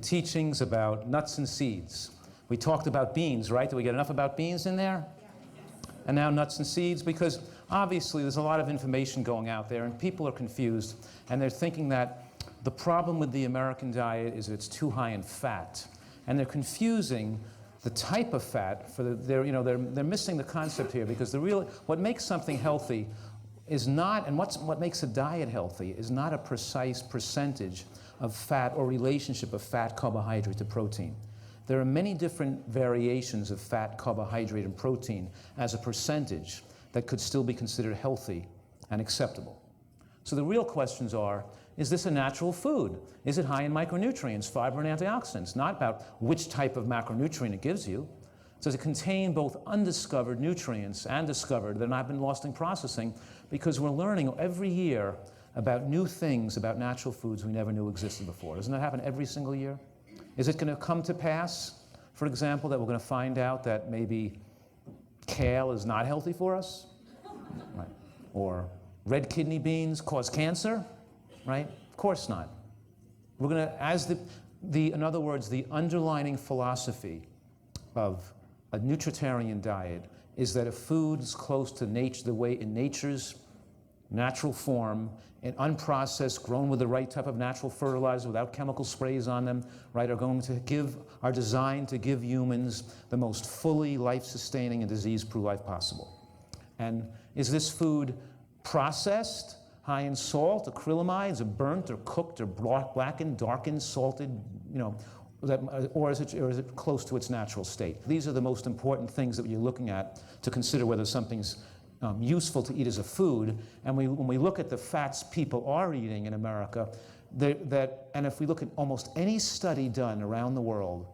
teachings about nuts and seeds. We talked about beans, right? Did we get enough about beans in there? And now nuts and seeds, because obviously there's a lot of information going out there and people are confused and they're thinking that the problem with the American diet is it's too high in fat. And they're confusing the type of fat for they're missing the concept here, because what makes something healthy is not, and what makes a diet healthy is not a precise percentage of fat or relationship of fat, carbohydrate to protein. There are many different variations of fat, carbohydrate, and protein as a percentage that could still be considered healthy and acceptable. So the real questions are, is this a natural food? Is it high in micronutrients, fiber, and antioxidants? Not about which type of macronutrient it gives you. Does it contain both undiscovered nutrients and discovered that have not been lost in processing? Because we're learning every year about new things about natural foods we never knew existed before. Doesn't that happen every single year? Is it going to come to pass, for example, that we're going to find out that maybe kale is not healthy for us? Right. Or red kidney beans cause cancer? Right? Of course not. We're going to, in other words, the underlying philosophy of a nutritarian diet is that if food is close to nature, the way in nature's natural form, and unprocessed, grown with the right type of natural fertilizer without chemical sprays on them, right, are designed to give humans the most fully life-sustaining and disease-proof life possible. And is this food processed, high in salt, acrylamides, or burnt, or cooked, or blackened, darkened, salted, or is it close to its natural state? These are the most important things that you're looking at to consider whether something's useful to eat as a food. And when we look at the fats people are eating in America, and if we look at almost any study done around the world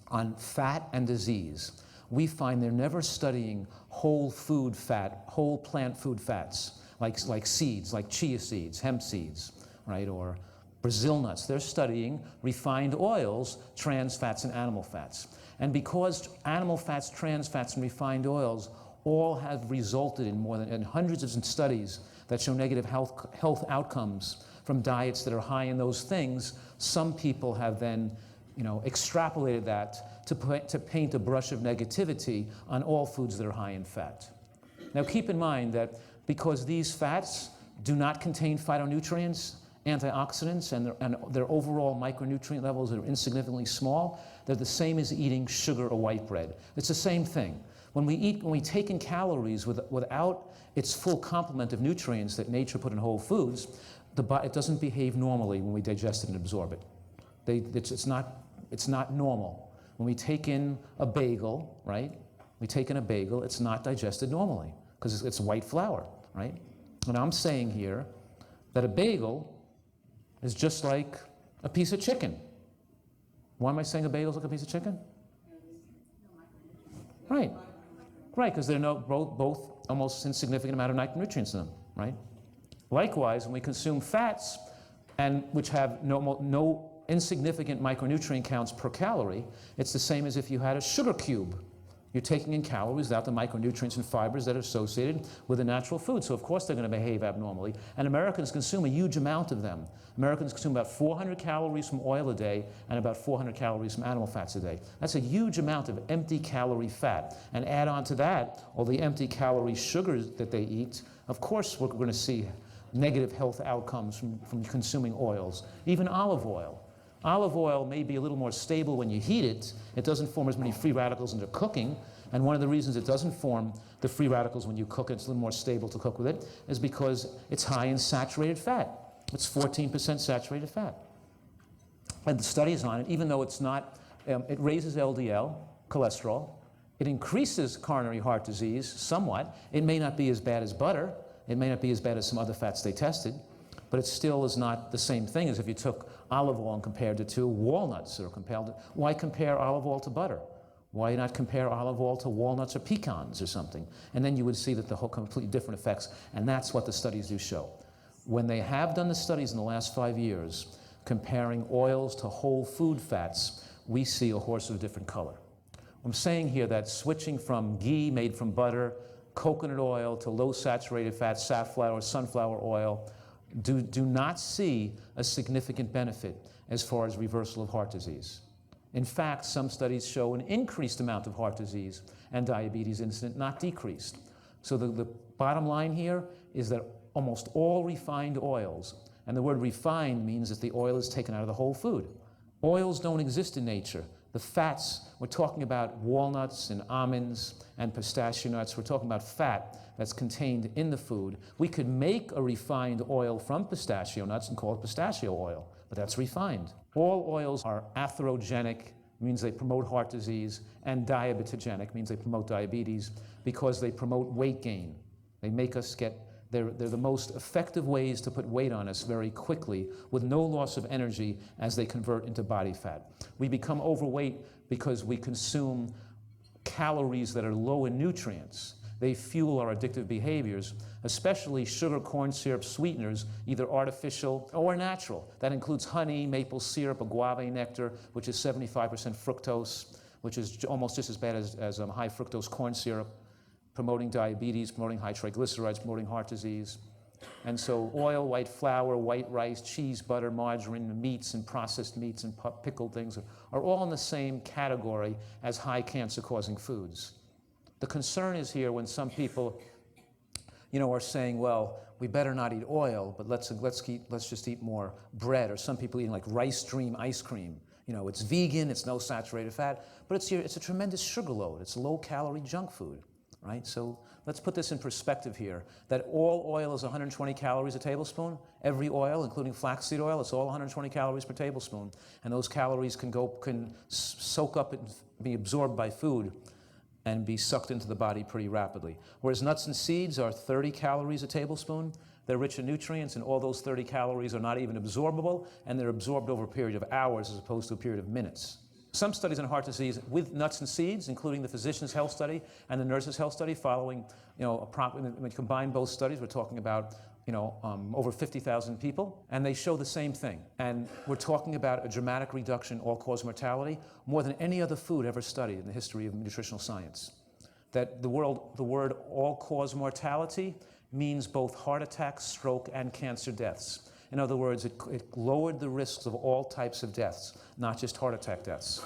on fat and disease, we find they're never studying whole food fat, whole plant food fats, like seeds, like chia seeds, hemp seeds, right, or Brazil nuts. They're studying refined oils, trans fats, and animal fats. And because animal fats, trans fats, and refined oils all have resulted in hundreds of studies that show negative health outcomes from diets that are high in those things, some people have then extrapolated that to paint a brush of negativity on all foods that are high in fat. Now keep in mind that because these fats do not contain phytonutrients, antioxidants, and their overall micronutrient levels are insignificantly small, they're the same as eating sugar or white bread. It's the same thing. When we take in calories without its full complement of nutrients that nature put in whole foods, it doesn't behave normally when we digest it and absorb it. It's not normal. When we take in a bagel, right? We take in a bagel, it's not digested normally because it's white flour, right? And I'm saying here that a bagel is just like a piece of chicken. Why am I saying a bagel is like a piece of chicken? Right. Right, because there are both almost insignificant amount of micronutrients in them, right? Likewise, when we consume fats, which have no insignificant micronutrient counts per calorie, it's the same as if you had a sugar cube. You're taking in calories without the micronutrients and fibers that are associated with a natural food. So of course they're going to behave abnormally. And Americans consume a huge amount of them. Americans consume about 400 calories from oil a day and about 400 calories from animal fats a day. That's a huge amount of empty calorie fat. And add on to that all the empty calorie sugars that they eat. Of course we're going to see negative health outcomes from consuming oils, even olive oil. Olive oil may be a little more stable when you heat it. It doesn't form as many free radicals under cooking. And one of the reasons it doesn't form the free radicals when you cook it, it's a little more stable to cook with it, is because it's high in saturated fat. It's 14% saturated fat. And the studies on it, even though it's not, it raises LDL, cholesterol. It increases coronary heart disease somewhat. It may not be as bad as butter. It may not be as bad as some other fats they tested. But it still is not the same thing as if you took olive oil and compared it to walnuts, or why compare olive oil to butter? Why not compare olive oil to walnuts or pecans or something? And then you would see that the whole completely different effects, and that's what the studies do show. When they have done the studies in the last 5 years, comparing oils to whole food fats, we see a horse of a different color. I'm saying here that switching from ghee made from butter, coconut oil, to low saturated fat, safflower, sunflower oil, do not see a significant benefit as far as reversal of heart disease. In fact, some studies show an increased amount of heart disease and diabetes incidence, not decreased. So the bottom line here is that almost all refined oils, and the word refined means that the oil is taken out of the whole food. Oils don't exist in nature. The fats, we're talking about walnuts and almonds and pistachio nuts. We're talking about fat that's contained in the food. We could make a refined oil from pistachio nuts and call it pistachio oil, but that's refined. All oils are atherogenic, means they promote heart disease, and diabetogenic, means they promote diabetes, because they promote weight gain. They make us they're the most effective ways to put weight on us very quickly with no loss of energy as they convert into body fat. We become overweight because we consume calories that are low in nutrients. They fuel our addictive behaviors, especially sugar, corn syrup, sweeteners, either artificial or natural. That includes honey, maple syrup, agave nectar, which is 75% fructose, which is almost just as bad as high fructose corn syrup, promoting diabetes, promoting high triglycerides, promoting heart disease. And so oil, white flour, white rice, cheese, butter, margarine, meats and processed meats and pickled things are all in the same category as high cancer-causing foods. The concern is here when some people, are saying, well, we better not eat oil, but let's just eat more bread. Or some people eating like rice dream ice cream. It's vegan, it's no saturated fat, but it's a tremendous sugar load. It's low-calorie junk food, right? So let's put this in perspective here, that all oil is 120 calories a tablespoon. Every oil, including flaxseed oil, it's all 120 calories per tablespoon. And those calories can soak up and be absorbed by food and be sucked into the body pretty rapidly. Whereas nuts and seeds are 30 calories a tablespoon. They're rich in nutrients, and all those 30 calories are not even absorbable, and they're absorbed over a period of hours as opposed to a period of minutes. Some studies on heart disease with nuts and seeds, including the physician's health study and the nurse's health study following, when we combine both studies, we're talking about over 50,000 people, and they show the same thing. And we're talking about a dramatic reduction in all-cause mortality, more than any other food ever studied in the history of nutritional science. That the word all-cause mortality means both heart attacks, stroke, and cancer deaths. In other words, it lowered the risks of all types of deaths, not just heart attack deaths.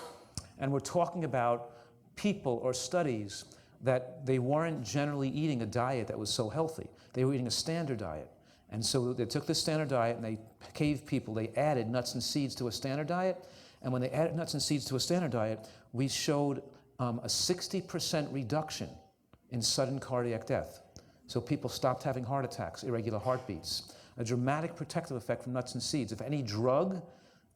And we're talking about people or studies that they weren't generally eating a diet that was so healthy. They were eating a standard diet. And so they took this standard diet and they gave people, they added nuts and seeds to a standard diet. And when they added nuts and seeds to a standard diet, we showed a 60% reduction in sudden cardiac death. So people stopped having heart attacks, irregular heartbeats. A dramatic protective effect from nuts and seeds. If any drug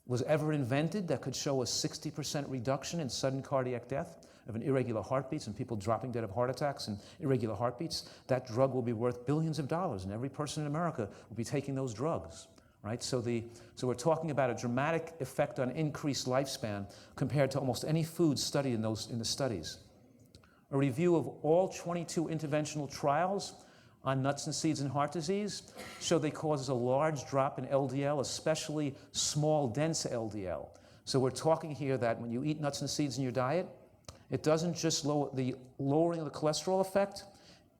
was ever invented that could show a 60% reduction in sudden cardiac death of an irregular heartbeats and people dropping dead of heart attacks and irregular heartbeats, that drug will be worth billions of dollars, and every person in America will be taking those drugs, right? So we're talking about a dramatic effect on increased lifespan compared to almost any food studied in the studies. A review of all 22 interventional trials on nuts and seeds and heart disease show they cause a large drop in LDL, especially small, dense LDL. So we're talking here that when you eat nuts and seeds in your diet, it doesn't just the lowering of the cholesterol effect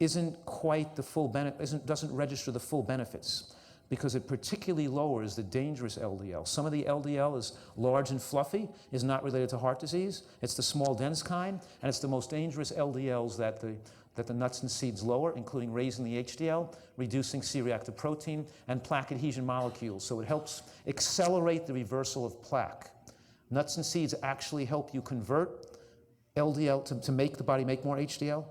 isn't quite the full benefit, doesn't register the full benefits, because it particularly lowers the dangerous LDL. Some of the LDL is large and fluffy, is not related to heart disease. It's the small, dense kind, and it's the most dangerous LDLs that the nuts and seeds lower, including raising the HDL, reducing C-reactive protein, and plaque adhesion molecules. So it helps accelerate the reversal of plaque. Nuts and seeds actually help you convert LDL to make the body make more HDL,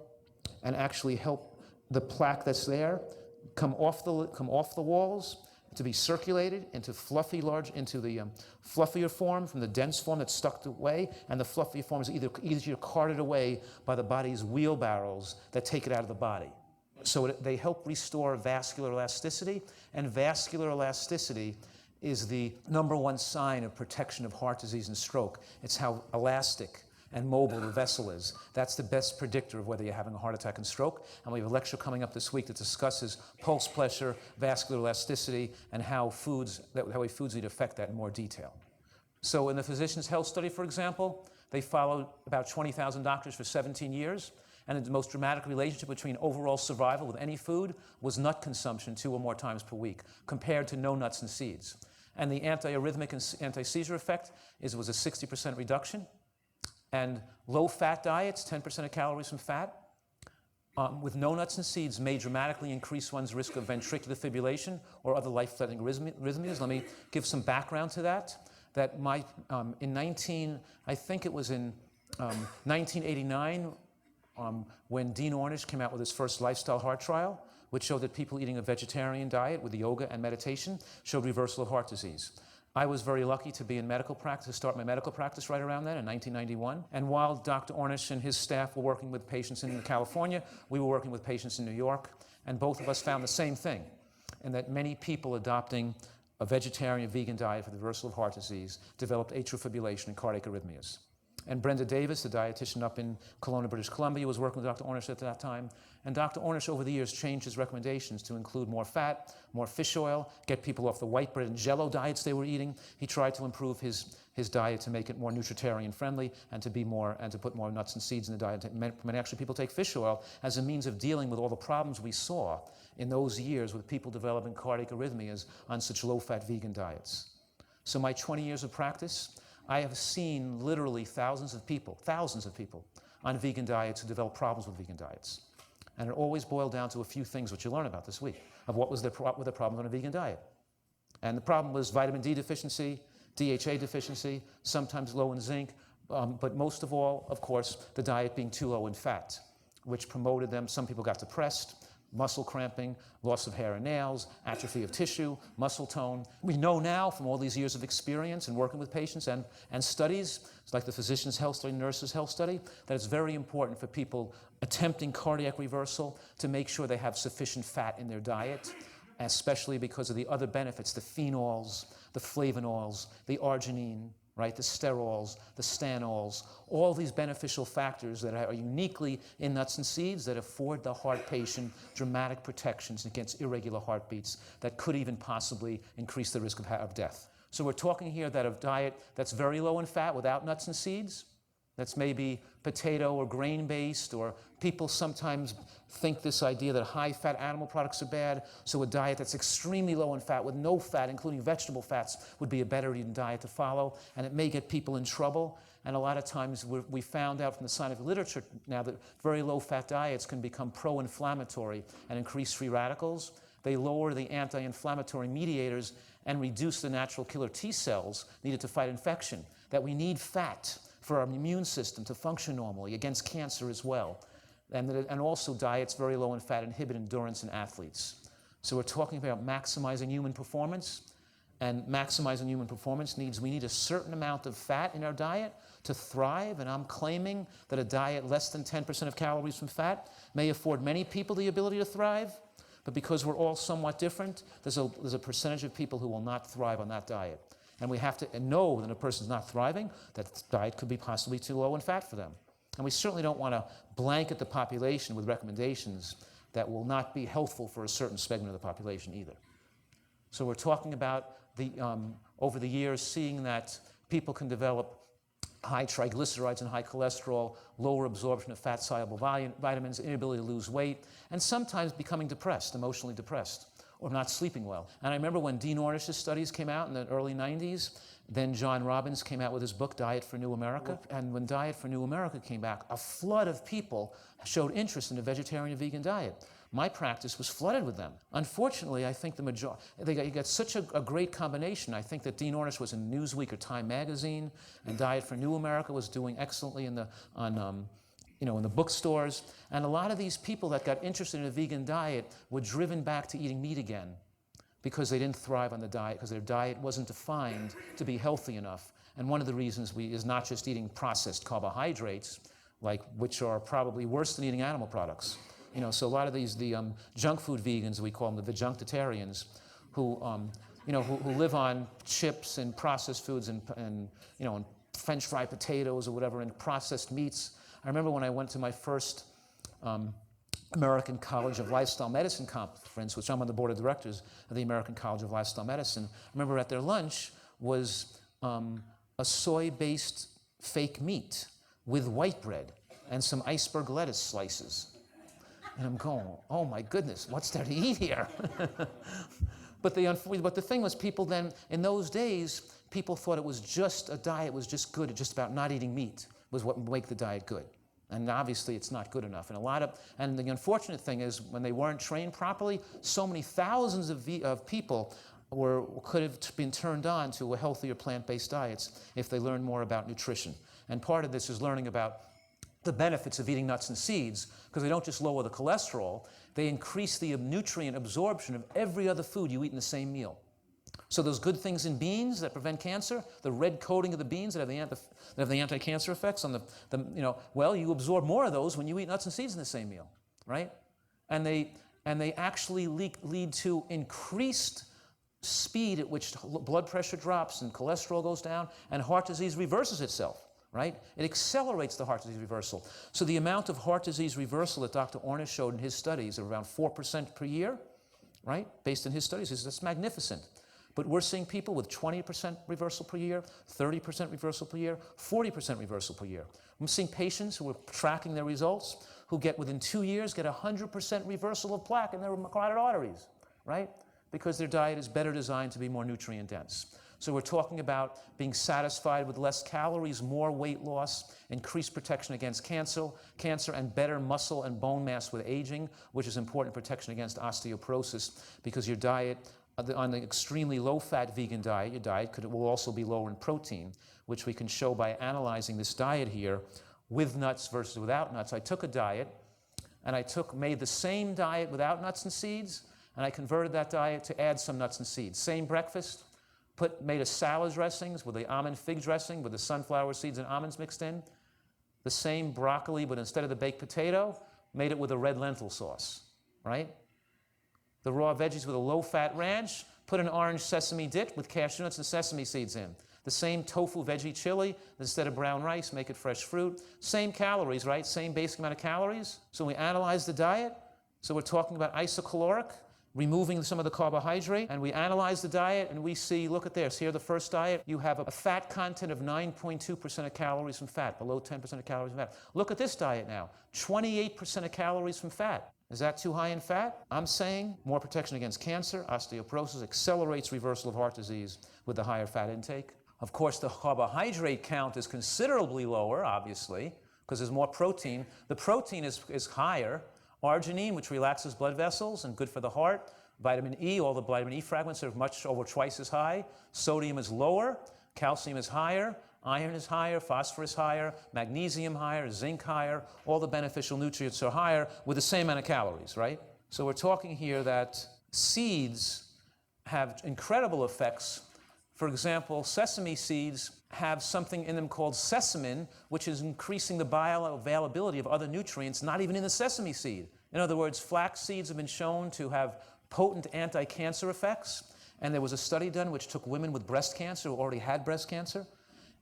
and actually help the plaque that's there come off the walls to be circulated into into the fluffier form from the dense form that's stuck away, and the fluffier form is either easier carted away by the body's wheelbarrows that take it out of the body. So they help restore vascular elasticity, and vascular elasticity is the #1 sign of protection of heart disease and stroke. It's how elastic and mobile the vessel is. That's the best predictor of whether you're having a heart attack and stroke. And we have a lecture coming up this week that discusses pulse pressure, vascular elasticity, and how foods need to affect that in more detail. So in the physician's health study, for example, they followed about 20,000 doctors for 17 years, And the most dramatic relationship between overall survival with any food was nut consumption 2 or more times per week, compared to no nuts and seeds. And the antiarrhythmic and anti-seizure effect was a 60% reduction. And low-fat diets, 10% of calories from fat, with no nuts and seeds may dramatically increase one's risk of ventricular fibrillation or other life-threatening arrhythmias. Let me give some background to that. I think it was in 1989, when Dean Ornish came out with his first lifestyle heart trial, which showed that people eating a vegetarian diet with yoga and meditation showed reversal of heart disease. I was very lucky to be in medical practice, to start my medical practice right around then in 1991. And while Dr. Ornish and his staff were working with patients in California, we were working with patients in New York, and both of us found the same thing, and that many people adopting a vegetarian vegan diet for the reversal of heart disease developed atrial fibrillation and cardiac arrhythmias. And Brenda Davis, the dietitian up in Kelowna, British Columbia, was working with Dr. Ornish at that time. And Dr. Ornish, over the years, changed his recommendations to include more fat, more fish oil, get people off the white bread and Jell-O diets they were eating. He tried to improve his diet to make it more nutritarian friendly and to put more nuts and seeds in the diet. When actually people take fish oil as a means of dealing with all the problems we saw in those years with people developing cardiac arrhythmias on such low-fat vegan diets. So my 20 years of practice, I have seen literally thousands of people on vegan diets who develop problems with vegan diets. And it always boiled down to a few things which you learn about this week, of what were the problems on a vegan diet. And the problem was vitamin D deficiency, DHA deficiency, sometimes low in zinc, but most of all, of course, the diet being too low in fat, which promoted them. Some people got depressed, muscle cramping, loss of hair and nails, atrophy of tissue, muscle tone. We know now from all these years of experience and working with patients and studies, it's like the physician's health study, nurse's health study, that it's very important for people attempting cardiac reversal to make sure they have sufficient fat in their diet, especially because of the other benefits, the phenols, the flavonols, the arginine, right, the sterols, the stanols, all these beneficial factors that are uniquely in nuts and seeds that afford the heart patient dramatic protections against irregular heartbeats that could even possibly increase the risk of death. So we're talking here that a diet that's very low in fat without nuts and seeds, that's maybe potato or grain-based, or people sometimes think this idea that high-fat animal products are bad, so a diet that's extremely low in fat with no fat, including vegetable fats, would be a better eating diet to follow, and it may get people in trouble. And a lot of times we found out from the scientific literature now that very low-fat diets can become pro-inflammatory and increase free radicals. They lower the anti-inflammatory mediators and reduce the natural killer T cells needed to fight infection, that we need fat for our immune system to function normally against cancer as well. And also diets very low in fat inhibit endurance in athletes. So we're talking about maximizing human performance, and maximizing human performance we need a certain amount of fat in our diet to thrive, and I'm claiming that a diet less than 10% of calories from fat may afford many people the ability to thrive, but because we're all somewhat different, there's a percentage of people who will not thrive on that diet. And we have to know when a person's not thriving, that diet could be possibly too low in fat for them. And we certainly don't want to blanket the population with recommendations that will not be helpful for a certain segment of the population either. So we're talking about over the years seeing that people can develop high triglycerides and high cholesterol, lower absorption of fat-soluble vitamins, inability to lose weight, and sometimes becoming depressed, emotionally depressed, or not sleeping well. And I remember when Dean Ornish's studies came out in the early 90s, then John Robbins came out with his book, Diet for New America. And when Diet for New America came back, a flood of people showed interest in a vegetarian and vegan diet. My practice was flooded with them. Unfortunately, I think you got such a great combination. I think that Dean Ornish was in Newsweek or Time magazine, and Diet for New America was doing excellently in the bookstores. And a lot of these people that got interested in a vegan diet were driven back to eating meat again because they didn't thrive on the diet, because their diet wasn't defined to be healthy enough. And one of the reasons is not just eating processed carbohydrates, which are probably worse than eating animal products. So a lot of the junk food vegans, we call them the vejunctarians, who live on chips and processed foods and French fried potatoes or whatever, and processed meats. I remember when I went to my first American College of Lifestyle Medicine conference, which I'm on the board of directors of the American College of Lifestyle Medicine. I remember at their lunch was a soy-based fake meat with white bread. and some iceberg lettuce slices. And I'm going, oh my goodness, what's there to eat here? But the thing was, people then, in those days, people thought it was just a diet was just good, just about not eating meat was what would make the diet good. And obviously it's not good enough. And the unfortunate thing is, when they weren't trained properly, so many thousands of people could have been turned on to a healthier plant-based diets if they learned more about nutrition. And part of this is learning about the benefits of eating nuts and seeds, because they don't just lower the cholesterol, they increase the nutrient absorption of every other food you eat in the same meal. So those good things in beans that prevent cancer, the red coating of the beans that have the anti-cancer effects on you absorb more of those when you eat nuts and seeds in the same meal, right? And they actually lead to increased speed at which blood pressure drops and cholesterol goes down and heart disease reverses itself, right? It accelerates the heart disease reversal. So the amount of heart disease reversal that Dr. Ornish showed in his studies of around 4% per year, right? Based on his studies, that's magnificent. But we're seeing people with 20% reversal per year, 30% reversal per year, 40% reversal per year. I'm seeing patients who are tracking their results who within 2 years, get 100% reversal of plaque in their carotid arteries, right? Because their diet is better designed to be more nutrient dense. So we're talking about being satisfied with less calories, more weight loss, increased protection against cancer, and better muscle and bone mass with aging, which is important protection against osteoporosis, because your diet, on the extremely low-fat vegan diet, your diet will also be lower in protein, which we can show by analyzing this diet here with nuts versus without nuts. I took a diet, and made the same diet without nuts and seeds, and I converted that diet to add some nuts and seeds. Same breakfast, made a salad dressings with the almond fig dressing with the sunflower seeds and almonds mixed in. The same broccoli, but instead of the baked potato, made it with a red lentil sauce, right? The raw veggies with a low-fat ranch, put an orange sesame dip with cashew nuts and sesame seeds in. The same tofu veggie chili, instead of brown rice, make it fresh fruit. Same calories, right? Same basic amount of calories. So we analyze the diet. So we're talking about isocaloric, removing some of the carbohydrate, and we analyze the diet, and we see, look at this, here the first diet, you have a fat content of 9.2% of calories from fat, below 10% of calories from fat. Look at this diet now, 28% of calories from fat. Is that too high in fat? I'm saying more protection against cancer, osteoporosis, accelerates reversal of heart disease with the higher fat intake. Of course, the carbohydrate count is considerably lower, obviously, because there's more protein. The protein is higher. Arginine, which relaxes blood vessels and good for the heart. Vitamin E, all the vitamin E fragments are over twice as high. Sodium is lower. Calcium is higher. Iron is higher, phosphorus higher, magnesium higher, zinc higher. All the beneficial nutrients are higher with the same amount of calories, right? So we're talking here that seeds have incredible effects. For example, sesame seeds have something in them called sesamin, which is increasing the bioavailability of other nutrients, not even in the sesame seed. In other words, flax seeds have been shown to have potent anti-cancer effects. And there was a study done which took women with breast cancer who already had breast cancer,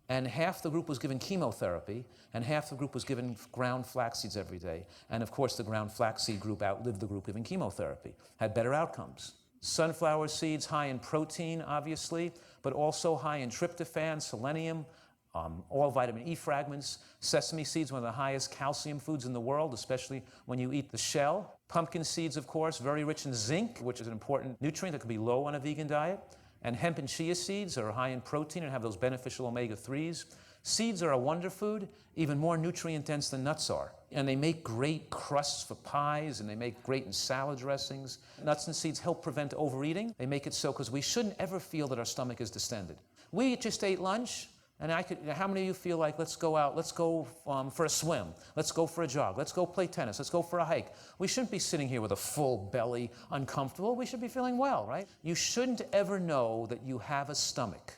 and half the group was given chemotherapy, and half the group was given ground flax seeds every day. And of course, the ground flaxseed group outlived the group given chemotherapy, had better outcomes. Sunflower seeds, high in protein, obviously, but also high in tryptophan, selenium, all vitamin E fragments. Sesame seeds, one of the highest calcium foods in the world, especially when you eat the shell. Pumpkin seeds, of course, very rich in zinc, which is an important nutrient that can be low on a vegan diet. And hemp and chia seeds are high in protein and have those beneficial omega-3s. Seeds are a wonder food, even more nutrient dense than nuts are. And they make great crusts for pies, and they make great in salad dressings. Nuts and seeds help prevent overeating. They make it so, because we shouldn't ever feel that our stomach is distended. We just ate lunch, and how many of you feel like, let's go out, let's go for a swim, let's go for a jog, let's go play tennis, let's go for a hike. We shouldn't be sitting here with a full belly, uncomfortable. We should be feeling well, right? You shouldn't ever know that you have a stomach,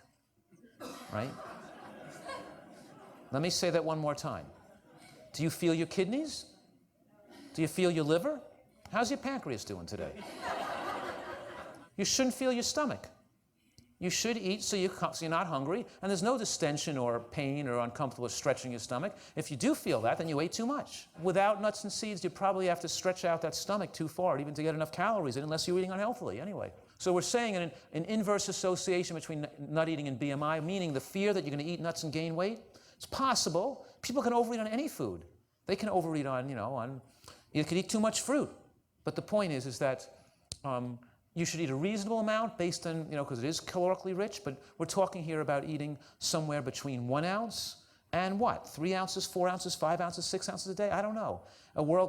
right? Let me say that one more time. Do you feel your kidneys? Do you feel your liver? How's your pancreas doing today? You shouldn't feel your stomach. You should eat so you're not hungry, and there's no distension or pain or uncomfortable stretching your stomach. If you do feel that, then you ate too much. Without nuts and seeds, you probably have to stretch out that stomach too far even to get enough calories in, unless you're eating unhealthily anyway. So we're saying an inverse association between nut eating and BMI, meaning the fear that you're going to eat nuts and gain weight. It's possible. People can overeat on any food. They can overeat on, you could eat too much fruit. But the point is that you should eat a reasonable amount based on, because it is calorically rich, but we're talking here about eating somewhere between 1 ounce and what? 3 ounces, 4 ounces, 5 ounces, 6 ounces a day? I don't know.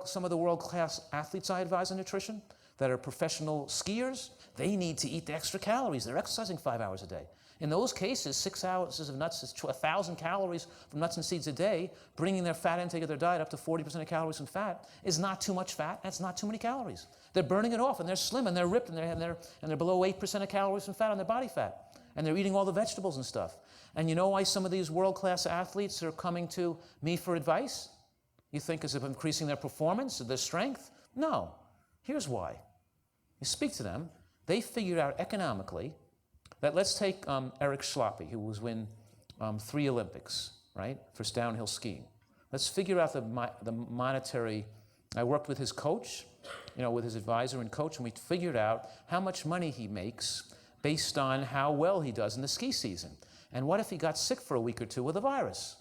Some of the world-class athletes I advise on nutrition that are professional skiers, they need to eat the extra calories. They're exercising 5 hours a day. In those cases, 6 ounces of nuts is 1,000 calories from nuts and seeds a day, bringing their fat intake of their diet up to 40% of calories from fat is not too much fat. That's not too many calories. They're burning it off, and they're slim, and they're ripped, and they're below 8% of calories from fat on their body fat. And they're eating all the vegetables and stuff. And you know why some of these world-class athletes are coming to me for advice? You think is it increasing their performance, their strength? No. Here's why. You speak to them, they figured out economically that let's take Eric Schlappi, who was win 3 Olympics, right, for downhill skiing. Let's figure out the monetary. I worked with his coach, with his advisor and coach, and we figured out how much money he makes based on how well he does in the ski season. And what if he got sick for a week or two with a virus?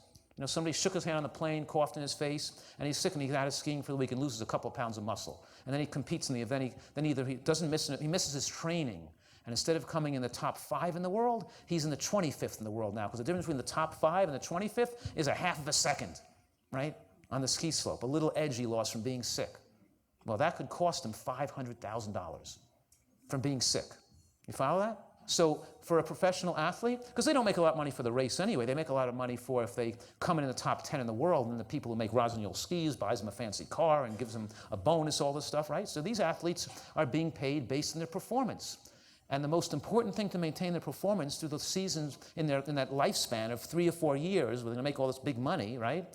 Somebody shook his hand on the plane, coughed in his face, and he's sick and he's out of skiing for the week and loses a couple of pounds of muscle. And then he competes in the event. He misses his training. And instead of coming in the top 5 in the world, he's in the 25th in the world now. Because the difference between the top 5 and the 25th is a half of a second, right, on the ski slope. A little edge he lost from being sick. Well, that could cost him $500,000 from being sick. You follow that? So for a professional athlete, because they don't make a lot of money for the race anyway, they make a lot of money for if they come in the top 10 in the world, and the people who make Rossignol skis buys them a fancy car and gives them a bonus, all this stuff, right? So these athletes are being paid based on their performance. And the most important thing to maintain their performance through the seasons in that lifespan of 3 or 4 years, where they're going to make all this big money, right,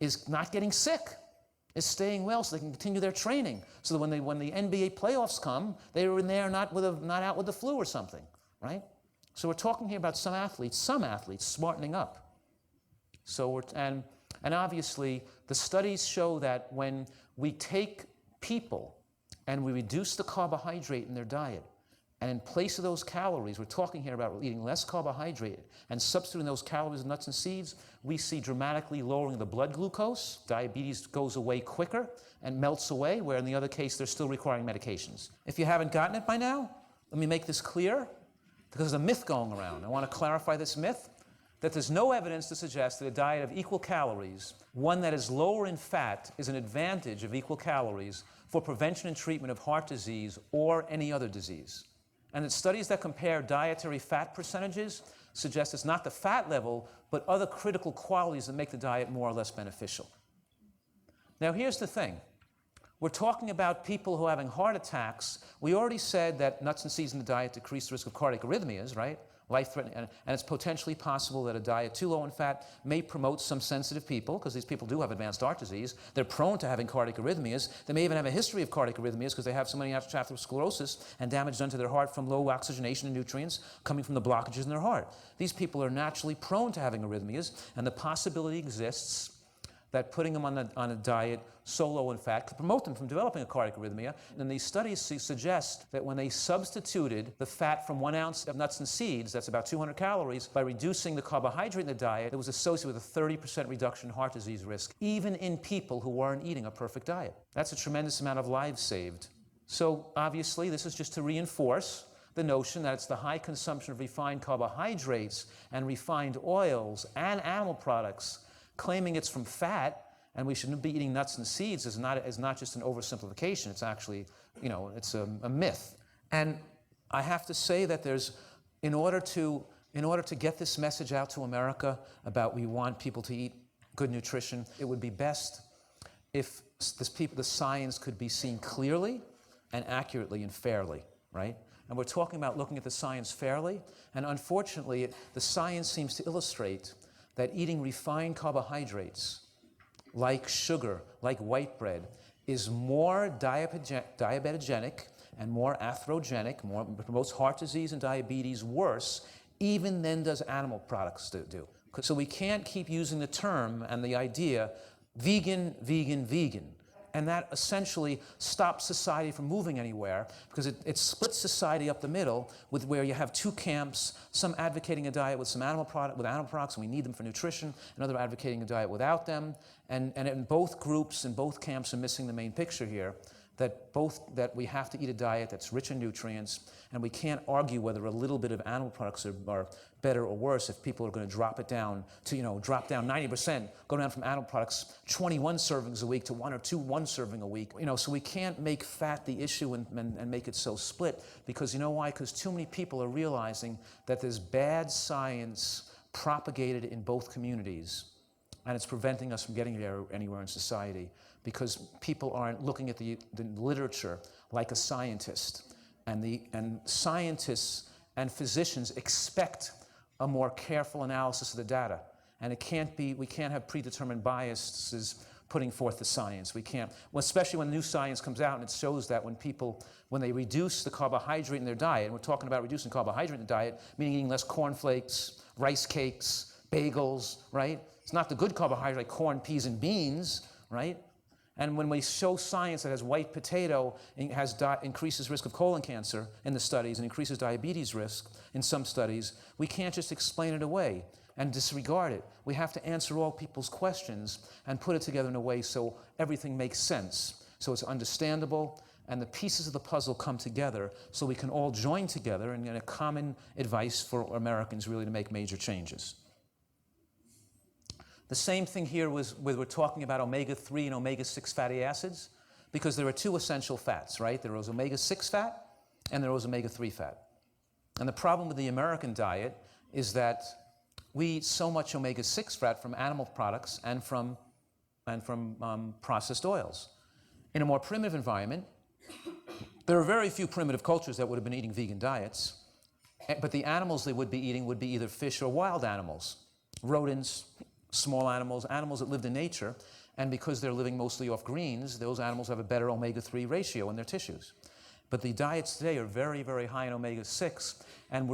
is not getting sick, is staying well so they can continue their training. So that when the NBA playoffs come, they were in there not out with the flu or something, right? So we're talking here about some athletes smartening up. So and obviously the studies show that when we take people and we reduce the carbohydrate in their diet, and in place of those calories, we're talking here about eating less carbohydrate and substituting those calories of nuts and seeds, we see dramatically lowering the blood glucose. Diabetes goes away quicker and melts away, where in the other case, they're still requiring medications. If you haven't gotten it by now, let me make this clear, because there's a myth going around. I want to clarify this myth, that there's no evidence to suggest that a diet of equal calories, one that is lower in fat, is an advantage of equal calories for prevention and treatment of heart disease or any other disease. And that studies that compare dietary fat percentages suggest it's not the fat level, but other critical qualities that make the diet more or less beneficial. Now, here's the thing. We're talking about people who are having heart attacks. We already said that nuts and seeds in the diet decrease the risk of cardiac arrhythmias, right? Life-threatening, and it's potentially possible that a diet too low in fat may promote some sensitive people, because these people do have advanced heart disease. They're prone to having cardiac arrhythmias. They may even have a history of cardiac arrhythmias because they have so many atherosclerosis and damage done to their heart from low oxygenation and nutrients coming from the blockages in their heart. These people are naturally prone to having arrhythmias, and the possibility exists that putting them on a diet so low in fat could promote them from developing a cardiac arrhythmia. And these studies suggest that when they substituted the fat from 1 ounce of nuts and seeds, that's about 200 calories, by reducing the carbohydrate in the diet, it was associated with a 30% reduction in heart disease risk, even in people who weren't eating a perfect diet. That's a tremendous amount of lives saved. So obviously, this is just to reinforce the notion that it's the high consumption of refined carbohydrates and refined oils and animal products claiming it's from fat, and we shouldn't be eating nuts and seeds is not just an oversimplification. It's actually, it's a myth. And I have to say that in order to get this message out to America about we want people to eat good nutrition, it would be best if the science could be seen clearly and accurately and fairly, right? And we're talking about looking at the science fairly, and unfortunately, the science seems to illustrate that eating refined carbohydrates, like sugar, like white bread, is more diabetogenic and more atherogenic, promotes heart disease and diabetes worse, even than does animal products do. So we can't keep using the term and the idea vegan, vegan, vegan. that essentially stops society from moving anywhere, because it splits society up the middle, with where you have two camps, some advocating a diet with animal products, and we need them for nutrition, and other advocating a diet without them. And in both groups and both camps are missing the main picture here, that we have to eat a diet that's rich in nutrients, and we can't argue whether a little bit of animal products are better or worse if people are going to drop it down to, drop down 90%, go down from animal products 21 servings a week to one serving a week. So we can't make fat the issue and make it so split, because you know why? Because too many people are realizing that there's bad science propagated in both communities, and it's preventing us from getting there anywhere in society, because people aren't looking at the literature like a scientist. And scientists and physicians expect a more careful analysis of the data. And we can't have predetermined biases putting forth the science. We can't, especially when new science comes out and it shows that when they reduce the carbohydrate in their diet, and we're talking about reducing carbohydrate in the diet, meaning eating less cornflakes, rice cakes, bagels, right? It's not the good carbohydrate like corn, peas, and beans, right? And when we show science that has white potato increases risk of colon cancer in the studies and increases diabetes risk in some studies, we can't just explain it away and disregard it. We have to answer all people's questions and put it together in a way so everything makes sense, so it's understandable, and the pieces of the puzzle come together so we can all join together and get a common advice for Americans really to make major changes. The same thing here we're talking about omega-3 and omega-6 fatty acids, because there are two essential fats, right? There is omega-6 fat and there is omega-3 fat. And the problem with the American diet is that we eat so much omega-6 fat from animal products and from processed oils. In a more primitive environment, there are very few primitive cultures that would have been eating vegan diets, but the animals they would be eating would be either fish or wild animals, rodents, small animals that lived in nature, and because they're living mostly off greens, those animals have a better omega-3 ratio in their tissues. But the diets today are very, very high in omega-6, and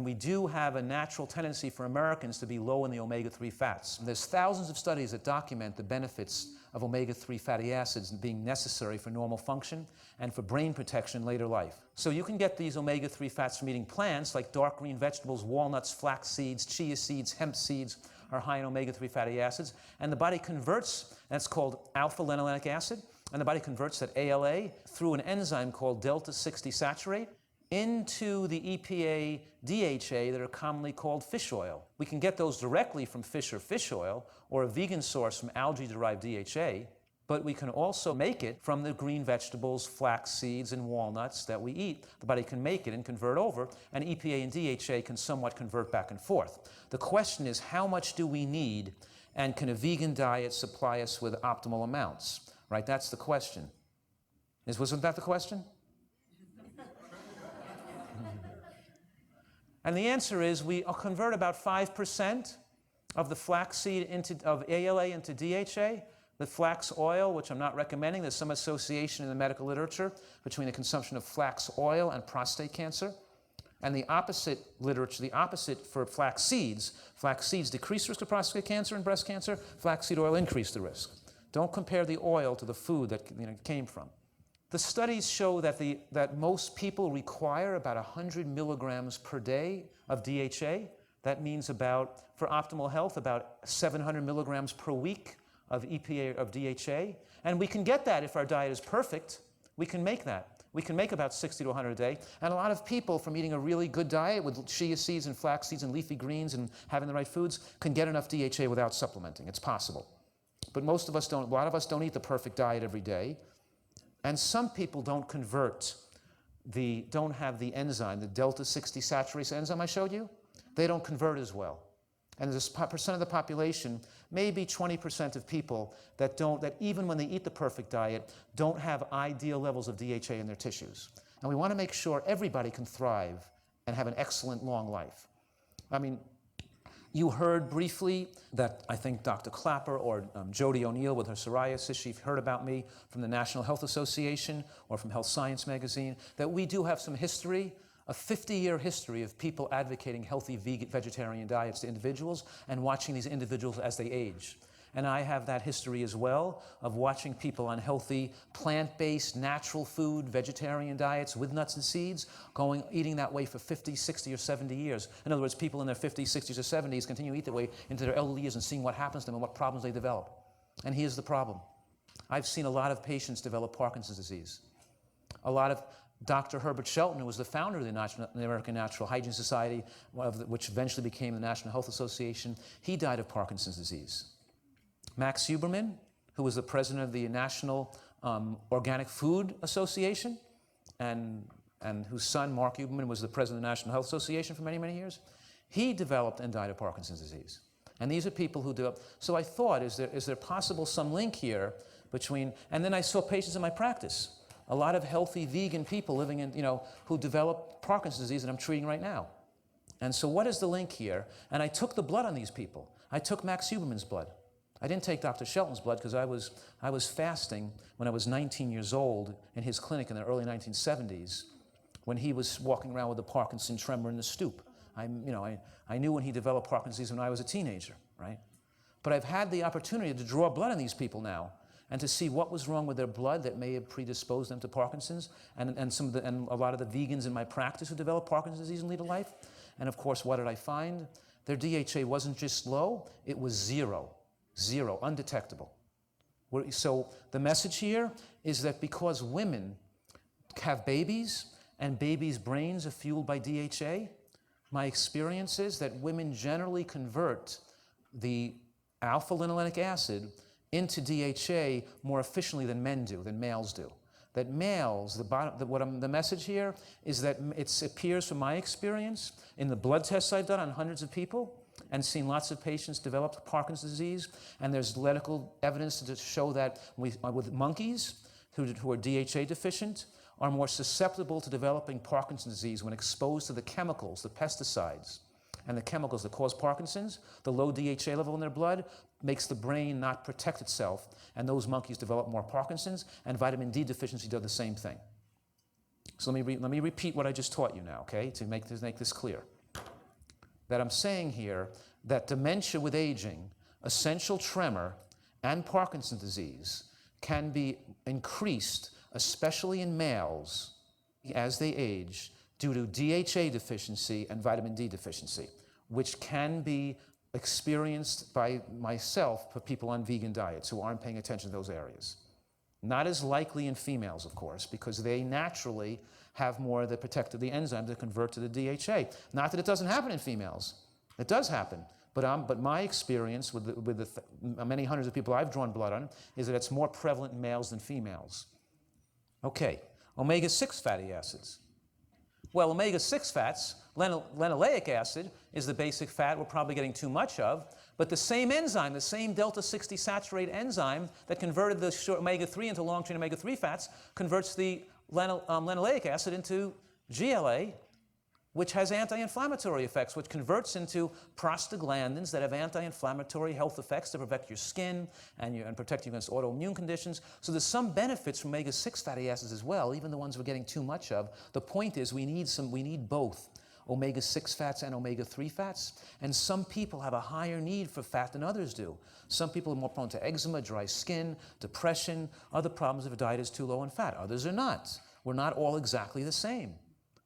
we do have a natural tendency for Americans to be low in the omega-3 fats. And there's thousands of studies that document the benefits of omega-3 fatty acids being necessary for normal function and for brain protection in later life. So you can get these omega-3 fats from eating plants like dark green vegetables, walnuts, flax seeds, chia seeds, hemp seeds are high in omega-3 fatty acids, and the body converts, that's called alpha-linolenic acid, and the body converts that ALA through an enzyme called delta-60 saturate into the EPA DHA that are commonly called fish oil. We can get those directly from fish or fish oil, or a vegan source from algae-derived DHA, but we can also make it from the green vegetables, flax seeds, and walnuts that we eat. The body can make it and convert over, and EPA and DHA can somewhat convert back and forth. The question is, how much do we need, and can a vegan diet supply us with optimal amounts? Right, that's the question. Wasn't that the question? And the answer is we convert about 5% of the flaxseed of ALA into DHA. The flax oil, which I'm not recommending, there's some association in the medical literature between the consumption of flax oil and prostate cancer. And the opposite literature, the opposite for flax seeds decrease risk of prostate cancer and breast cancer, flaxseed oil increase the risk. Don't compare the oil to the food that it came from. The studies show that most people require about 100 milligrams per day of DHA. That means for optimal health, about 700 milligrams per week of EPA of DHA. And we can get that if our diet is perfect. We can make that. We can make about 60 to 100 a day. And a lot of people from eating a really good diet with chia seeds and flax seeds and leafy greens and having the right foods can get enough DHA without supplementing. It's possible. But most of us don't. A lot of us don't eat the perfect diet every day. And some people don't have the enzyme, the delta-60 saturase enzyme I showed you. They don't convert as well. And there's a percent of the population, maybe 20% of people that even when they eat the perfect diet, don't have ideal levels of DHA in their tissues. And we want to make sure everybody can thrive and have an excellent long life. I mean, you heard briefly that I think Dr. Clapper or Jody O'Neill with her psoriasis, she heard about me from the National Health Association or from Health Science magazine, that we do have some history, a 50-year history of people advocating healthy vegetarian diets to individuals and watching these individuals as they age. And I have that history as well of watching people on healthy, plant-based, natural food, vegetarian diets with nuts and seeds, eating that way for 50, 60, or 70 years. In other words, people in their 50s, 60s, or 70s continue to eat that way into their elderly years and seeing what happens to them and what problems they develop. And here's the problem. I've seen a lot of patients develop Parkinson's disease. A lot of Dr. Herbert Shelton, who was the founder of the American Natural Hygiene Society, which eventually became the National Health Association, he died of Parkinson's disease. Max Huberman, who was the president of the National Organic Food Association, and whose son, Mark Huberman, was the president of the National Health Association for many, many years, he developed and died of Parkinson's disease. And these are people who develop. So I thought, is there possible some link here between, and then I saw patients in my practice, a lot of healthy vegan people living in, who develop Parkinson's disease that I'm treating right now. And so what is the link here? And I took the blood on these people. I took Max Huberman's blood. I didn't take Dr. Shelton's blood because I was fasting when I was 19 years old in his clinic in the early 1970s when he was walking around with a Parkinson tremor in the stoop. I knew when he developed Parkinson's disease when I was a teenager, right? But I've had the opportunity to draw blood on these people now and to see what was wrong with their blood that may have predisposed them to Parkinson's, and a lot of the vegans in my practice who developed Parkinson's disease and lead a life. And of course, what did I find? Their DHA wasn't just low, it was zero, undetectable. So the message here is that because women have babies and babies' brains are fueled by DHA, my experience is that women generally convert the alpha-linolenic acid into DHA more efficiently than males do. That males, the message here is that it appears from my experience in the blood tests I've done on hundreds of people and seen lots of patients develop Parkinson's disease, and there's medical evidence to show that with monkeys who are DHA deficient are more susceptible to developing Parkinson's disease when exposed to the chemicals, the pesticides, and the chemicals that cause Parkinson's. The low DHA level in their blood makes the brain not protect itself, and those monkeys develop more Parkinson's, and vitamin D deficiency does the same thing. So let me repeat what I just taught you now, okay, to make this clear. That I'm saying here that dementia with aging, essential tremor, and Parkinson's disease can be increased, especially in males as they age, due to DHA deficiency and vitamin D deficiency, which can be experienced by myself for people on vegan diets who aren't paying attention to those areas. Not as likely in females, of course, because they naturally have more of the enzyme to convert to the DHA. Not that it doesn't happen in females. It does happen. But my experience with the many hundreds of people I've drawn blood on is that it's more prevalent in males than females. Okay, omega-6 fatty acids. Well, omega-6 fats, linoleic acid is the basic fat we're probably getting too much of, but the same enzyme, the same delta-60 saturate enzyme that converted the omega-3 into long-chain omega-3 fats converts the linoleic acid into GLA, which has anti-inflammatory effects, which converts into prostaglandins that have anti-inflammatory health effects to protect your skin and protect you against autoimmune conditions. So there's some benefits from omega-6 fatty acids as well, even the ones we're getting too much of. The point is we need both omega-6 fats and omega-3 fats, and some people have a higher need for fat than others do. Some people are more prone to eczema, dry skin, depression, other problems if a diet is too low in fat. Others are not. We're not all exactly the same.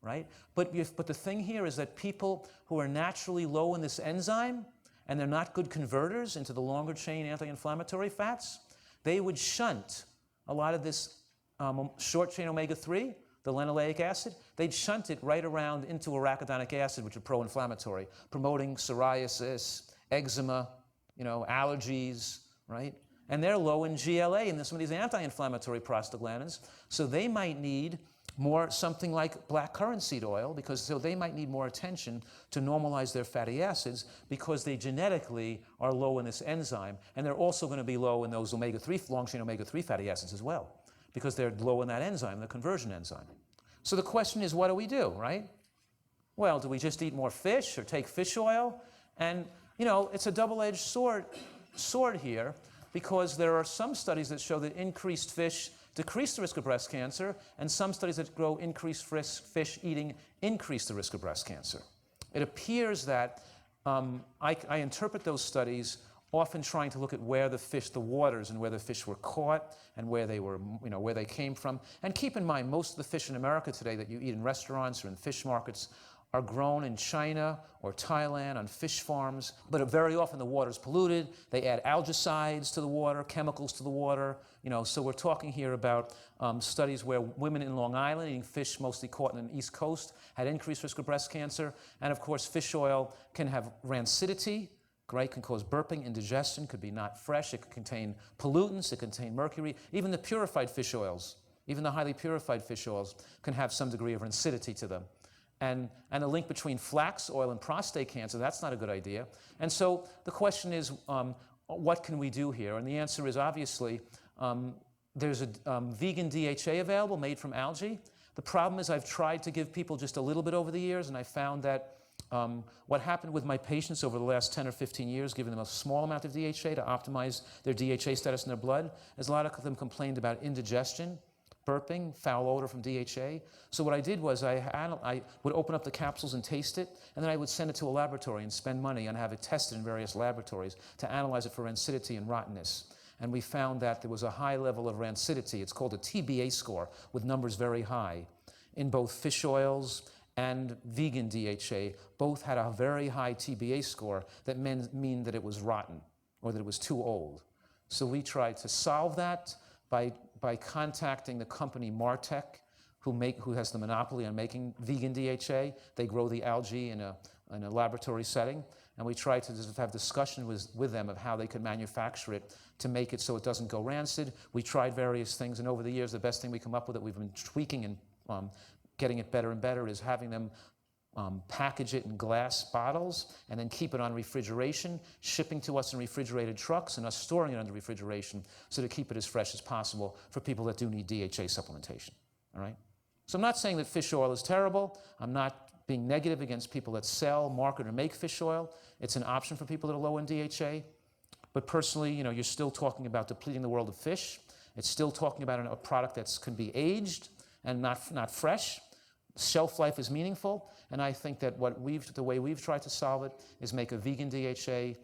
Right? But the thing here is that people who are naturally low in this enzyme and they're not good converters into the longer chain anti-inflammatory fats, they would shunt a lot of this short chain omega-3, the linoleic acid, they'd shunt it right around into arachidonic acid, which are pro-inflammatory, promoting psoriasis, eczema, allergies, right? And they're low in GLA and some of these anti-inflammatory prostaglandins, so they might need more something like black currant seed oil, so they might need more attention to normalize their fatty acids because they genetically are low in this enzyme, and they're also going to be low in those omega-3, long-chain omega-3 fatty acids as well, because they're low in that enzyme, the conversion enzyme. So the question is, what do we do, right? Well, do we just eat more fish or take fish oil? And, it's a double-edged sword here, because there are some studies that show that increased fish decrease the risk of breast cancer, and some studies that grow increased fish eating increase the risk of breast cancer. It appears that I interpret those studies often trying to look at where the waters and where the fish were caught and where they were, where they came from. And keep in mind, most of the fish in America today that you eat in restaurants or in fish markets are grown in China or Thailand on fish farms, but very often the water is polluted. They add algicides to the water, chemicals to the water. So we're talking here about studies where women in Long Island eating fish mostly caught on the East Coast had increased risk of breast cancer. And of course, fish oil can have rancidity, right? Can cause burping, indigestion, could be not fresh. It could contain pollutants, it can contain mercury. Even the purified fish oils, even the highly purified fish oils can have some degree of rancidity to them. And a link between flax oil and prostate cancer, that's not a good idea. And so the question is, what can we do here? And the answer is obviously, there's a vegan DHA available made from algae. The problem is I've tried to give people just a little bit over the years, and I found that what happened with my patients over the last 10 or 15 years, giving them a small amount of DHA to optimize their DHA status in their blood, is a lot of them complained about indigestion, burping, foul odor from DHA. So what I did was I would open up the capsules and taste it, and then I would send it to a laboratory and spend money and have it tested in various laboratories to analyze it for rancidity and rottenness. And we found that there was a high level of rancidity. It's called a TBA score, with numbers very high, in both fish oils and vegan DHA. Both had a very high TBA score that mean that it was rotten or that it was too old. So we tried to solve that by contacting the company Martech, who has the monopoly on making vegan DHA. They grow the algae in a laboratory setting, and we tried to just have discussion with them of how they could manufacture it to make it so it doesn't go rancid. We tried various things, and over the years, the best thing we come up with that we've been tweaking and getting it better and better is having them package it in glass bottles and then keep it on refrigeration, shipping to us in refrigerated trucks and us storing it under refrigeration so to keep it as fresh as possible for people that do need DHA supplementation, all right? So I'm not saying that fish oil is terrible. I'm not being negative against people that sell, market, or make fish oil. It's an option for people that are low in DHA. But personally, you're still talking about depleting the world of fish. It's still talking about a product that can be aged and not fresh. Shelf life is meaningful, and I think that the way we've tried to solve it is make a vegan DHA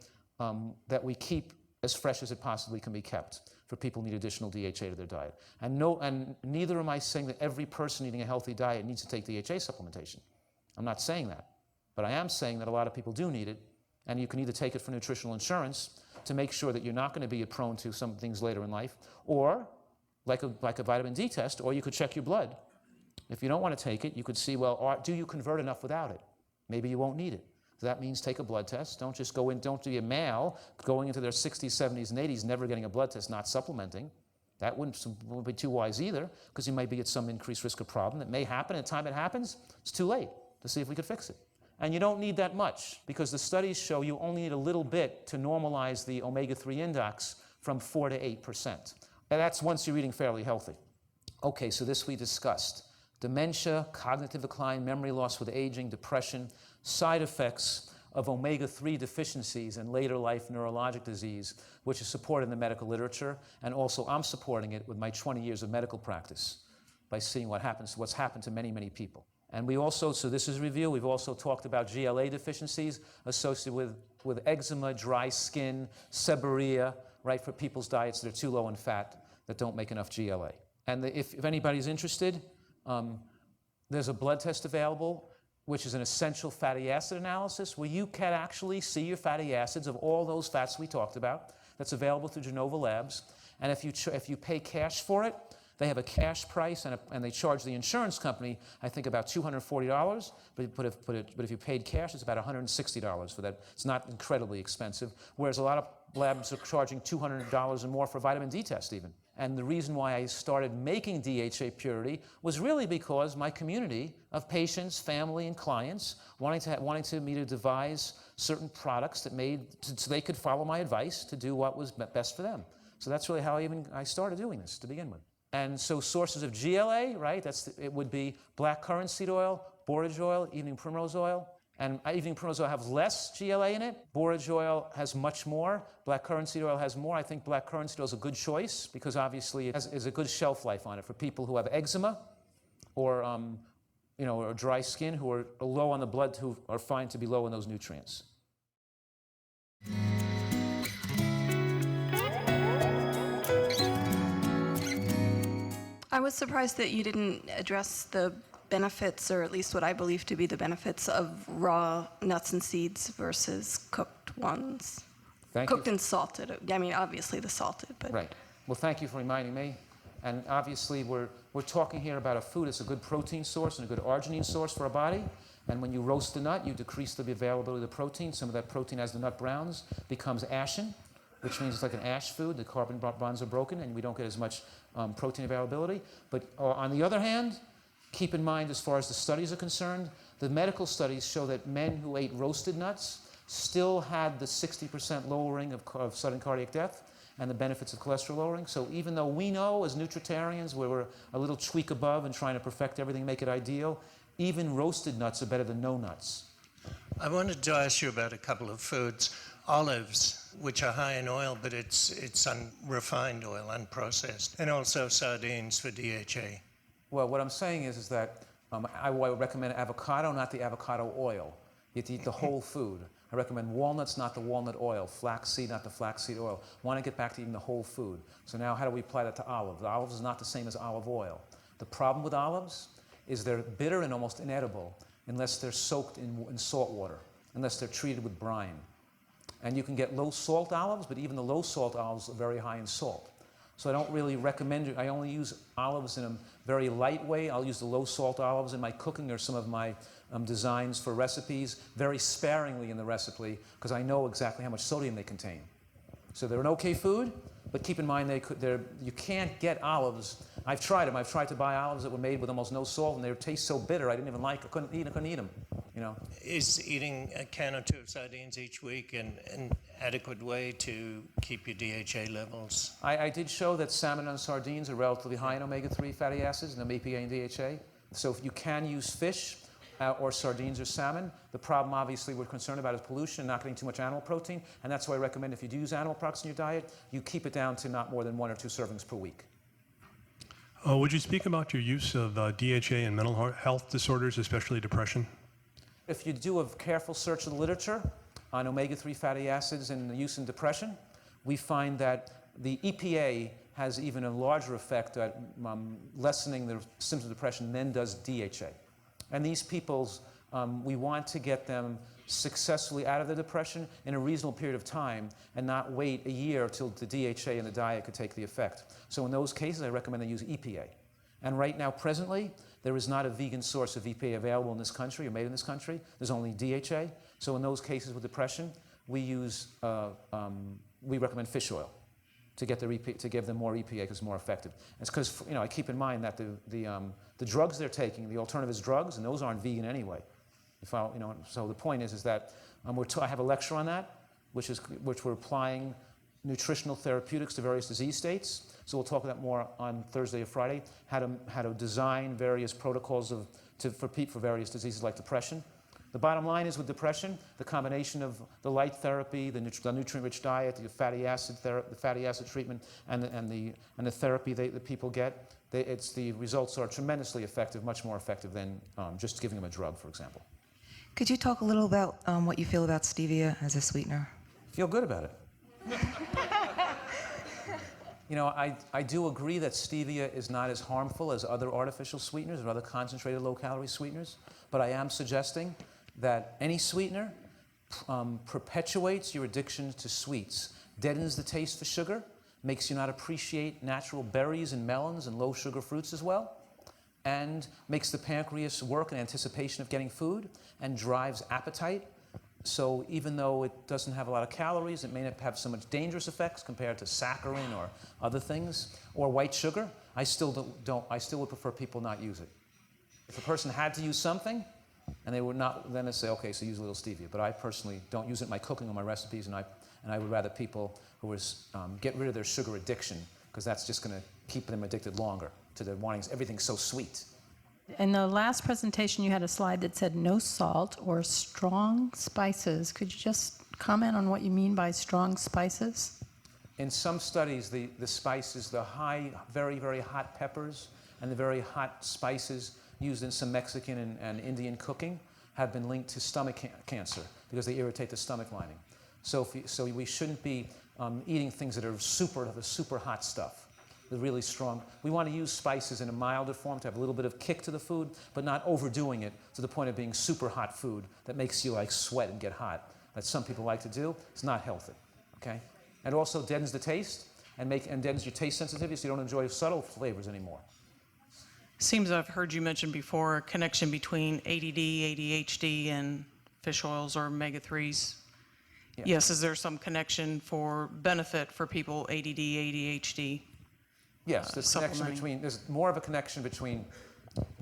that we keep as fresh as it possibly can be kept for people who need additional DHA to their diet. And neither am I saying that every person eating a healthy diet needs to take DHA supplementation. I'm not saying that. But I am saying that a lot of people do need it, and you can either take it for nutritional insurance to make sure that you're not going to be prone to some things later in life, or like a vitamin D test, or you could check your blood. If you don't want to take it, you could see, well, do you convert enough without it? Maybe you won't need it. So that means take a blood test. Don't just go in, don't be a male going into their 60s, 70s, and 80s, never getting a blood test, not supplementing. That wouldn't be too wise either, because you might be at some increased risk of problem that may happen. At the time it happens, it's too late to see if we could fix it. And you don't need that much, because the studies show you only need a little bit to normalize the omega-3 index from 4 to 8%. And that's once you're eating fairly healthy. Okay, so this we discussed. Dementia, cognitive decline, memory loss with aging, depression, side effects of omega-3 deficiencies and later life neurologic disease, which is supported in the medical literature, and also I'm supporting it with my 20 years of medical practice by seeing what's happened to many, many people. And we also, so this is review, we've also talked about GLA deficiencies associated with eczema, dry skin, seborrhea, right, for people's diets that are too low in fat, that don't make enough GLA. And if anybody's interested, there's a blood test available, which is an essential fatty acid analysis, where you can actually see your fatty acids of all those fats we talked about. That's available through Genova Labs. And if you pay cash for it, they have a cash price, and they charge the insurance company, I think, about $240. But if you paid cash, it's about $160 for that. It's not incredibly expensive, whereas a lot of labs are charging $200 or more for a vitamin D test even. And the reason why I started making DHA Purity was really because my community of patients, family, and clients wanting me to devise certain products that so they could follow my advice to do what was best for them. So that's really how I started doing this to begin with. And so sources of GLA, right? It would be black currant seed oil, borage oil, evening primrose oil. And evening primrose oil has less GLA in it. Borage oil has much more. Black currant seed oil has more. I think black currant seed oil is a good choice because obviously it has a good shelf life on it for people who have eczema or or dry skin, who are low on the blood, who are fine to be low in those nutrients. I was surprised that you didn't address the benefits, or at least what I believe to be the benefits, of raw nuts and seeds versus cooked ones. Cooked and salted. I mean, obviously the salted, but... Right. Well, thank you for reminding me. And obviously, we're talking here about a food that's a good protein source and a good arginine source for our body. And when you roast the nut, you decrease the availability of the protein. Some of that protein, as the nut browns, becomes ashen, which means it's like an ash food. The carbon bonds are broken, and we don't get as much protein availability. But on the other hand, keep in mind, as far as the studies are concerned, the medical studies show that men who ate roasted nuts still had the 60% lowering of sudden cardiac death and the benefits of cholesterol lowering. So even though we know as nutritarians we're a little tweak above and trying to perfect everything, make it ideal, even roasted nuts are better than no nuts. I wanted to ask you about a couple of foods. Olives, which are high in oil, but it's unrefined oil, unprocessed, and also sardines for DHA. Well, what I'm saying is that I would recommend avocado, not the avocado oil. You have to eat the whole food. I recommend walnuts, not the walnut oil. Flaxseed, not the flaxseed oil. Want to get back to eating the whole food. So now how do we apply that to olives? Olives is not the same as olive oil. The problem with olives is they're bitter and almost inedible unless they're soaked in salt water, unless they're treated with brine. And you can get low salt olives, but even the low salt olives are very high in salt. So I don't really recommend it. I only use olives in a very light way. I'll use the low salt olives in my cooking or some of my designs for recipes, very sparingly in the recipe, because I know exactly how much sodium they contain. So they're an okay food, but keep in mind you can't get olives. I've tried them. I've tried to buy olives that were made with almost no salt, and they taste so bitter I didn't even like. I couldn't eat them. You know. Is eating a can or two of sardines each week an adequate way to keep your DHA levels? I did show that salmon and sardines are relatively high in omega-3 fatty acids and EPA and DHA. So if you can use fish or sardines or salmon, the problem obviously we're concerned about is pollution, not getting too much animal protein, and that's why I recommend if you do use animal products in your diet, you keep it down to not more than 1 or 2 servings per week. Would you speak about your use of DHA in mental health disorders, especially depression? If you do a careful search of the literature on omega-3 fatty acids and the use in depression, we find that the EPA has even a larger effect at lessening the symptoms of depression than does DHA. And these people's, we want to get them successfully out of the depression in a reasonable period of time and not wait a year till the DHA in the diet could take the effect. So in those cases, I recommend they use EPA. And right now, presently, there is not a vegan source of EPA available in this country or made in this country. There's only DHA. So in those cases with depression, we recommend fish oil to get their EPA, to give them more EPA because it's more effective. And it's because I keep in mind that the drugs they're taking, the alternative is drugs, and those aren't vegan anyway. So the point is that I have a lecture on that, which we're applying nutritional therapeutics to various disease states. So we'll talk about more on Thursday or Friday, how to design various protocols for various diseases like depression. The bottom line is with depression, the combination of the light therapy, the nutrient-rich diet, the fatty acid treatment, and the therapy that people get, the results are tremendously effective, much more effective than just giving them a drug, for example. Could you talk a little about what you feel about stevia as a sweetener? Feel good about it. I do agree that stevia is not as harmful as other artificial sweeteners or other concentrated low-calorie sweeteners, but I am suggesting that any sweetener perpetuates your addiction to sweets, deadens the taste for sugar, makes you not appreciate natural berries and melons and low-sugar fruits as well, and makes the pancreas work in anticipation of getting food and drives appetite. So even though it doesn't have a lot of calories, it may not have so much dangerous effects compared to saccharin or other things, or white sugar, I still would prefer people not use it. If a person had to use something, and they would not, then they say, okay, so use a little stevia. But I personally don't use it in my cooking or my recipes, and I would rather people who get rid of their sugar addiction, because that's just going to keep them addicted longer to their wanting everything so sweet. In the last presentation, you had a slide that said no salt or strong spices. Could you just comment on what you mean by strong spices? In some studies, the spices, the high, very, very hot peppers and the very hot spices used in some Mexican and Indian cooking have been linked to stomach cancer because they irritate the stomach lining. So we shouldn't be eating things that are super hot stuff. the really strong. We want to use spices in a milder form to have a little bit of kick to the food, but not overdoing it to the point of being super hot food that makes you like sweat and get hot, that some people like to do. It's not healthy, okay? And also deadens the taste and deadens your taste sensitivity so you don't enjoy subtle flavors anymore. Seems I've heard you mention before a connection between ADD, ADHD, and fish oils or omega-3s. Yeah. Yes, is there some connection for benefit for people ADD, ADHD? Yes, there's more of a connection between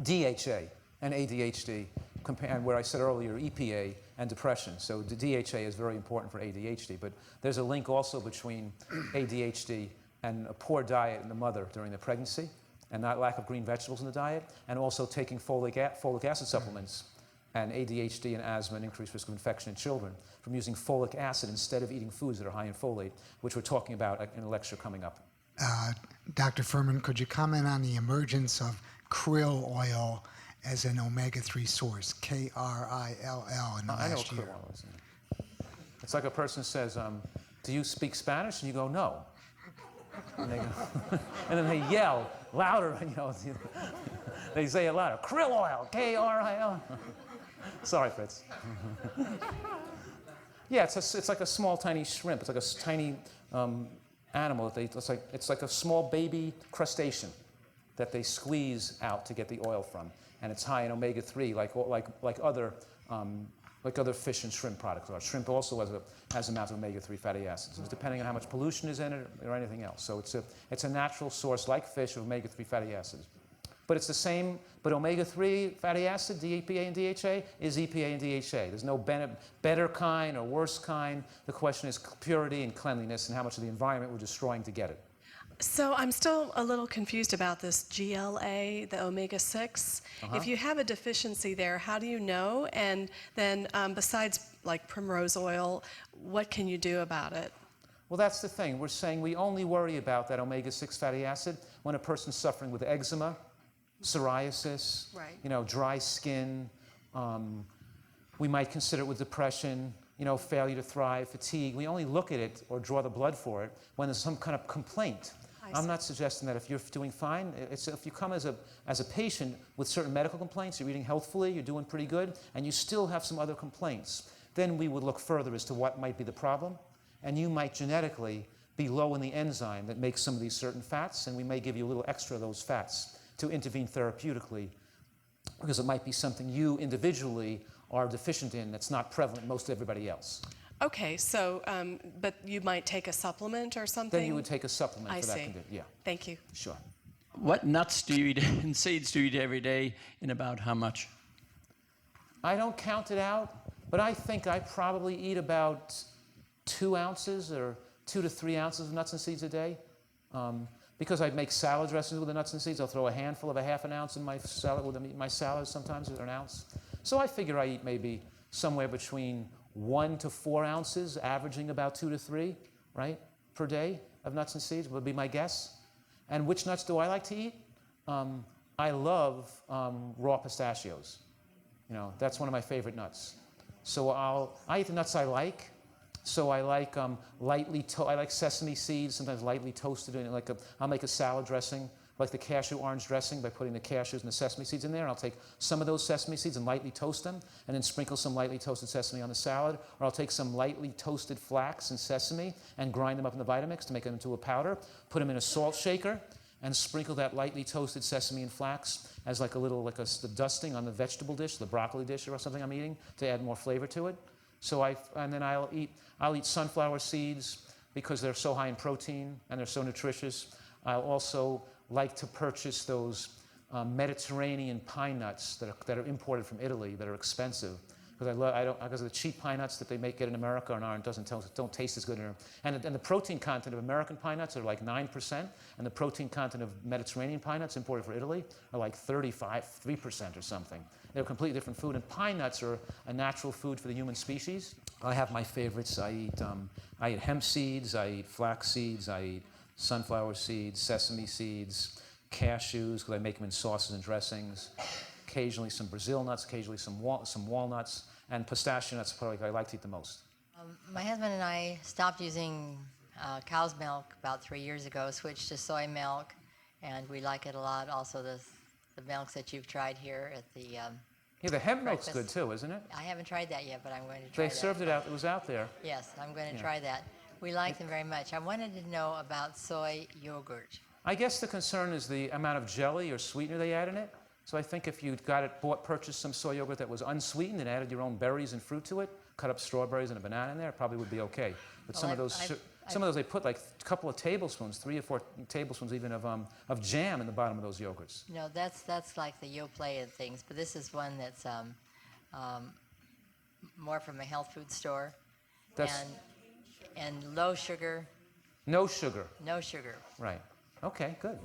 DHA and ADHD, and where I said earlier, EPA and depression. So the DHA is very important for ADHD, but there's a link also between ADHD and a poor diet in the mother during the pregnancy, and not lack of green vegetables in the diet, and also taking folic acid supplements, and ADHD and asthma and increased risk of infection in children from using folic acid instead of eating foods that are high in folate, which we're talking about in a lecture coming up. Dr. Fuhrman, could you comment on the emergence of krill oil as an omega-3 source, K-R-I-L-L, in the I know last what year? krill oil is. It's like a person says, do you speak Spanish? And you go, no. And, they go and then they yell louder, they say it louder. Krill oil, K-R-I-L. Sorry, Fritz. Yeah, it's like a small, tiny shrimp. It's like a tiny animal. It's like a small baby crustacean that they squeeze out to get the oil from, and it's high in omega-3, like other fish and shrimp products are. Shrimp also has amounts of omega-3 fatty acids, depending on how much pollution is in it or anything else. So it's a natural source, like fish, of omega-3 fatty acids. But it's the same, but omega-3 fatty acid, EPA and DHA, is EPA and DHA. There's no better kind or worse kind. The question is purity and cleanliness and how much of the environment we're destroying to get it. So I'm still a little confused about this GLA, the omega-6. If you have a deficiency there, how do you know? And then besides like primrose oil, what can you do about it? Well, that's the thing. We're saying we only worry about that omega-6 fatty acid when a person's suffering with eczema, psoriasis, dry skin. We might consider it with depression, failure to thrive, fatigue. We only look at it or draw the blood for it when there's some kind of complaint. I'm not suggesting that if you're doing fine, if you come as a patient with certain medical complaints, you're eating healthfully, you're doing pretty good, and you still have some other complaints, then we would look further as to what might be the problem. And you might genetically be low in the enzyme that makes some of these certain fats, and we may give you a little extra of those fats to intervene therapeutically, because it might be something you individually are deficient in that's not prevalent in most everybody else. Okay, so, but you might take a supplement or something? Then you would take a supplement for that condition. Yeah. Thank you. Sure. What nuts do you eat and seeds do you eat every day, and about how much? I don't count it out, but I think I probably eat about 2 ounces or 2 to 3 ounces of nuts and seeds a day. Because I make salad dressings with the nuts and seeds, I'll throw a handful of a half an ounce in my salad with my salad sometimes, or an ounce. So I figure I eat maybe somewhere between 1 to 4 ounces, averaging about 2 to 3, right, per day of nuts and seeds would be my guess. And which nuts do I like to eat? I love raw pistachios. That's one of my favorite nuts. So I eat the nuts I like. So I like I like sesame seeds, sometimes lightly toasted, and I'll make a salad dressing, like the cashew orange dressing, by putting the cashews and the sesame seeds in there. And I'll take some of those sesame seeds and lightly toast them, and then sprinkle some lightly toasted sesame on the salad. Or I'll take some lightly toasted flax and sesame and grind them up in the Vitamix to make them into a powder, put them in a salt shaker, and sprinkle that lightly toasted sesame and flax as like a dusting on the vegetable dish, the broccoli dish or something I'm eating, to add more flavor to it. So then I'll eat sunflower seeds because they're so high in protein and they're so nutritious. I'll also like to purchase those Mediterranean pine nuts that are imported from Italy that are expensive, because because of the cheap pine nuts that they get in America don't taste as good. And the protein content of American pine nuts are like 9%, and the protein content of Mediterranean pine nuts imported from Italy are like 3% or something. They're a completely different food, and pine nuts are a natural food for the human species. I have my favorites. I eat hemp seeds, I eat flax seeds, I eat sunflower seeds, sesame seeds, cashews, because I make them in sauces and dressings. Occasionally some Brazil nuts, occasionally some walnuts, and pistachio nuts probably I like to eat the most. My husband and I stopped using cow's milk about 3 years ago, switched to soy milk, and we like it a lot. Also, the milks that you've tried here at the Yeah, the hemp milk's good breakfast. too, isn't it? I haven't tried that yet, but I'm going to try They that. served it out, it was out there. Yes, I'm going to Yeah. try that. We like them very much. I wanted to know about soy yogurt. I guess the concern is the amount of jelly or sweetener they add in it. So I think if you got it, purchased some soy yogurt that was unsweetened and added your own berries and fruit to it, cut up strawberries and a banana in there, it probably would be okay. But Well, some of those they put like a couple of tablespoons, 3 or 4 tablespoons even of jam in the bottom of those yogurts. No, that's like the Yoplait and things, but this is one that's more from a health food store, That's and low sugar, no sugar. no sugar. Right. Okay, good.